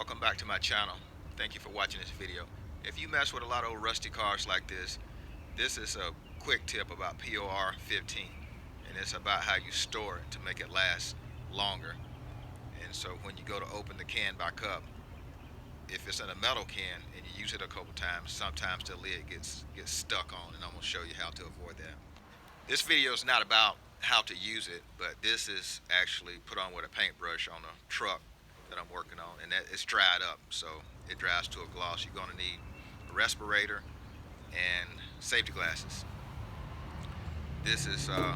welcome back to my channel. Thank you for watching this video. If you mess with a lot of old rusty cars like this is a quick tip about POR-15, and it's about how you store it to make it last longer. And so when you go to open the can back up, if it's in a metal can and you use it a couple times, sometimes the lid gets stuck on, and I'm going to show you how to avoid that. This video is not about how to use it, but this is actually put on with a paintbrush on a truck that I'm working on, and that it's dried up, so it dries to a gloss. You're going to need a respirator and safety glasses. This is the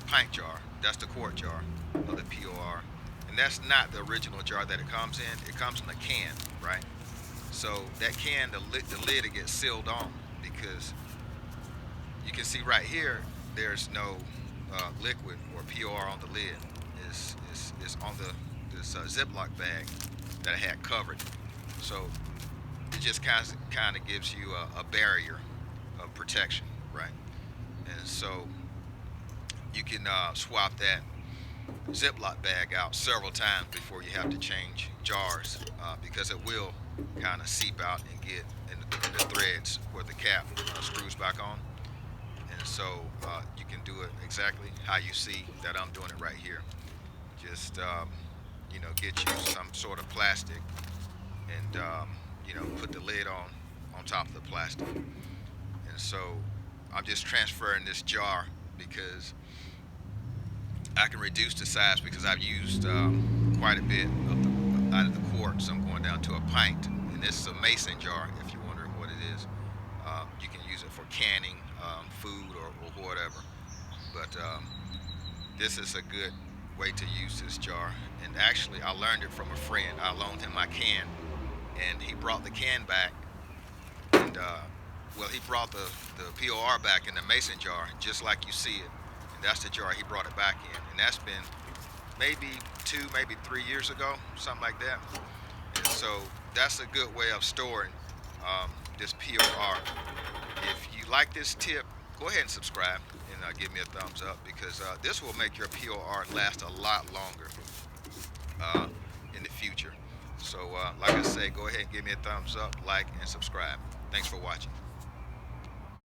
pint jar. That's the quart jar of the POR, and that's not the original jar that it comes in. It comes in a can, right? So that can, the lid gets sealed on, because you can see right here, there's no liquid or POR on the lid. It's on this Ziploc bag that I had covered. So it just kind of gives you a barrier of protection, right? And so you can swap that Ziploc bag out several times before you have to change jars, because it will kind of seep out and get in the threads where the cap screws back on. And so you can do it exactly how you see that I'm doing it right here. Just get you some sort of plastic, and put the lid on top of the plastic. And so I'm just transferring this jar because I can reduce the size, because I've used quite a bit out of the quart, so I'm going down to a pint. And this is a mason jar, if you're wondering what it is. You can use it for canning food or whatever. But this is a good way to use this jar. And actually, I learned it from a friend. I loaned him my can, and he brought the can back. And he brought the POR back in the mason jar, just like you see it. And that's the jar he brought it back in. And that's been maybe 2, maybe 3 years ago, something like that. And so that's a good way of storing this POR. If you like this tip, go ahead and subscribe and give me a thumbs up, because this will make your POR last a lot longer in the future. So like I say, go ahead and give me a thumbs up, like, and subscribe. Thanks for watching.